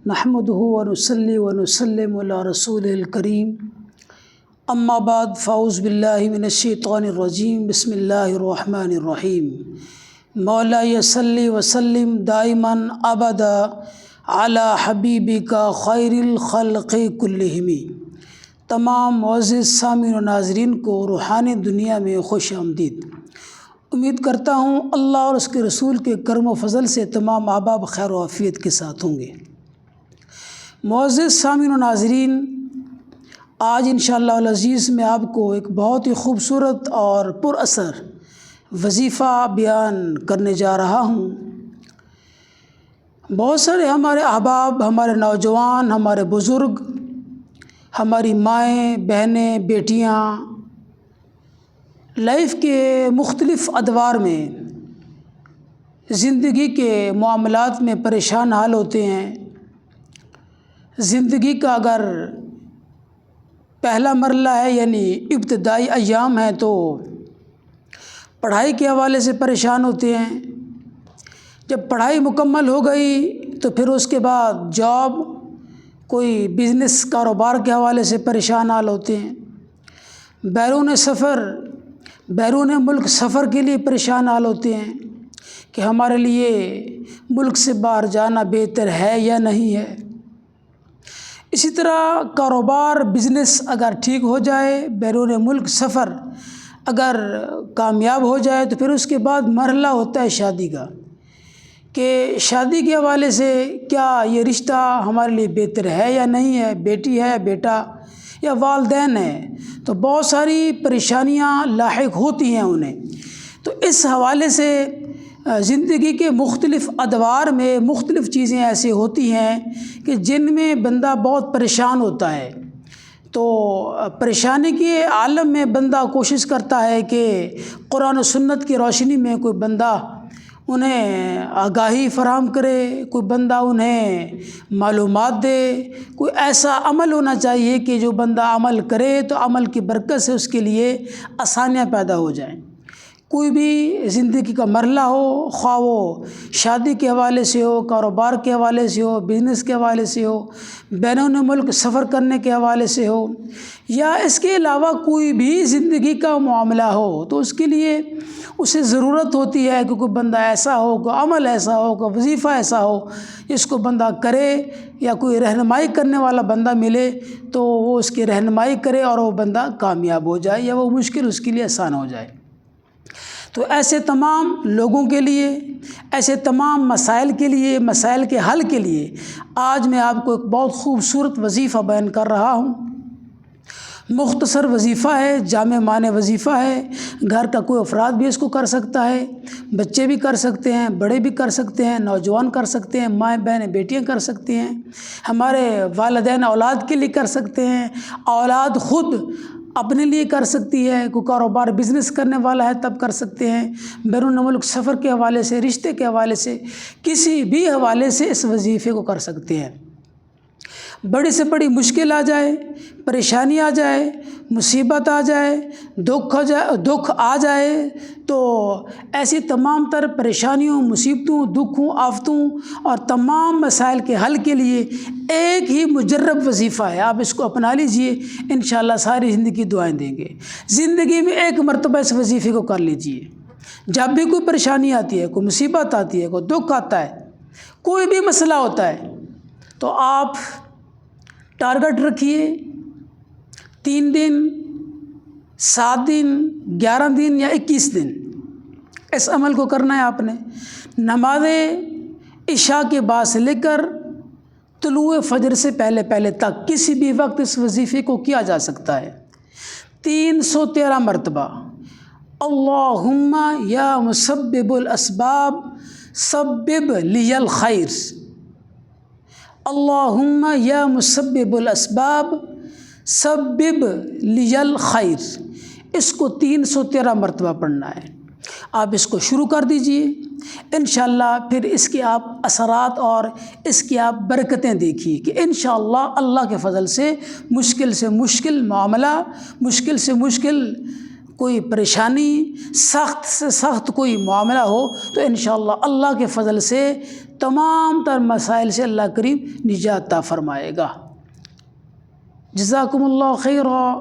نحمده ونصلي ونسلم علی رسول الکریم اما بعد فاعوذ باللہ من الشیطان الرجیم بسم اللہ الرحمن الرحیم مولاي صلی وسلم دائما ابدا علی حبیبک خیر الخلق کلہم۔ تمام معزز سامعین و ناظرین کو روحانی دنیا میں خوش آمدید۔ امید کرتا ہوں اللہ اور اس کے رسول کے کرم و فضل سے تمام احباب خیر و عافیت کے ساتھ ہوں گے۔ معزز سامعین و ناظرین، آج انشاءاللہ العزیز میں آپ کو ایک بہت ہی خوبصورت اور پر اثر وظیفہ بیان کرنے جا رہا ہوں۔ بہت سارے ہمارے احباب، ہمارے نوجوان، ہمارے بزرگ، ہماری مائیں، بہنیں، بیٹیاں لائف کے مختلف ادوار میں زندگی کے معاملات میں پریشان حال ہوتے ہیں۔ زندگی کا اگر پہلا مرحلہ ہے یعنی ابتدائی ایام ہیں تو پڑھائی کے حوالے سے پریشان ہوتے ہیں۔ جب پڑھائی مکمل ہو گئی تو پھر اس کے بعد جاب، کوئی بزنس کاروبار کے حوالے سے پریشان حال ہوتے ہیں۔ بیرون ملک سفر کے لیے پریشان حال ہوتے ہیں کہ ہمارے لیے ملک سے باہر جانا بہتر ہے یا نہیں ہے۔ اسی طرح کاروبار، بزنس اگر ٹھیک ہو جائے، بیرون ملک سفر اگر کامیاب ہو جائے تو پھر اس کے بعد مرحلہ ہوتا ہے شادی کا، کہ شادی کے حوالے سے کیا یہ رشتہ ہمارے لیے بہتر ہے یا نہیں ہے، بیٹی ہے، بیٹا یا والدین ہیں، تو بہت ساری پریشانیاں لاحق ہوتی ہیں انہیں۔ تو اس حوالے سے زندگی کے مختلف ادوار میں مختلف چیزیں ایسی ہوتی ہیں کہ جن میں بندہ بہت پریشان ہوتا ہے۔ تو پریشانی کے عالم میں بندہ کوشش کرتا ہے کہ قرآن و سنت کی روشنی میں کوئی بندہ انہیں آگاہی فراہم کرے، کوئی بندہ انہیں معلومات دے، کوئی ایسا عمل ہونا چاہیے کہ جو بندہ عمل کرے تو عمل کی برکت سے اس کے لیے آسانیاں پیدا ہو جائیں۔ کوئی بھی زندگی کا مرحلہ ہو، خواہ وہ شادی کے حوالے سے ہو، کاروبار کے حوالے سے ہو، بزنس کے حوالے سے ہو، بیرون ملک سفر کرنے کے حوالے سے ہو، یا اس کے علاوہ کوئی بھی زندگی کا معاملہ ہو، تو اس کے لیے اسے ضرورت ہوتی ہے کہ کوئی بندہ ایسا ہو، کوئی عمل ایسا ہو، کوئی وظیفہ ایسا ہو جس کو بندہ کرے، یا کوئی رہنمائی کرنے والا بندہ ملے تو وہ اس کی رہنمائی کرے اور وہ بندہ کامیاب ہو جائے یا وہ مشکل اس کے لیے آسان ہو جائے۔ تو ایسے تمام لوگوں کے لیے، ایسے تمام مسائل کے لیے، مسائل کے حل کے لیے آج میں آپ کو ایک بہت خوبصورت وظیفہ بیان کر رہا ہوں۔ مختصر وظیفہ ہے، جامع معنی وظیفہ ہے، گھر کا کوئی افراد بھی اس کو کر سکتا ہے، بچے بھی کر سکتے ہیں، بڑے بھی کر سکتے ہیں، نوجوان کر سکتے ہیں، مائیں بہنیں بیٹیاں کر سکتی ہیں، ہمارے والدین اولاد کے لیے کر سکتے ہیں، اولاد خود اپنے لیے کر سکتی ہے، کوئی کاروبار بزنس کرنے والا ہے تب کر سکتے ہیں، بیرون ملک سفر کے حوالے سے، رشتے کے حوالے سے، کسی بھی حوالے سے اس وظیفے کو کر سکتے ہیں۔ بڑی سے بڑی مشکل آ جائے، پریشانی آ جائے، مصیبت آ جائے، دکھ آ جائے تو ایسی تمام تر پریشانیوں، مصیبتوں، دکھوں، آفتوں اور تمام مسائل کے حل کے لیے ایک ہی مجرب وظیفہ ہے۔ آپ اس کو اپنا لیجئے، انشاءاللہ ساری زندگی دعائیں دیں گے۔ زندگی میں ایک مرتبہ اس وظیفے کو کر لیجئے۔ جب بھی کوئی پریشانی آتی ہے، کوئی مصیبت آتی ہے، کوئی دکھ آتا ہے، کوئی بھی مسئلہ ہوتا ہے، تو آپ ٹارگٹ رکھیے، 3 دن، 7 دن، 11 دن یا 21 دن اس عمل کو کرنا ہے آپ نے۔ نماز عشاء کے بعد سے لے کر طلوع فجر سے پہلے تک کسی بھی وقت اس وظیفے کو کیا جا سکتا ہے۔ 313 مرتبہ اللہم یا مسبب الاسباب سبب لی الخیر، اللہم یا مسبب الاسباب سبب لی الخیر، اس کو 313 مرتبہ پڑھنا ہے۔ آپ اس کو شروع کر دیجئے، انشاءاللہ پھر اس کے آپ اثرات اور اس کی آپ برکتیں دیکھیے کہ انشاءاللہ اللہ کے فضل سے مشکل معاملہ، مشکل سے مشکل کوئی پریشانی، سخت سے سخت کوئی معاملہ ہو تو انشاءاللہ اللہ کے فضل سے تمام تر مسائل سے اللہ کریم نجات عطا فرمائے گا۔ جزاکم اللہ خیرا۔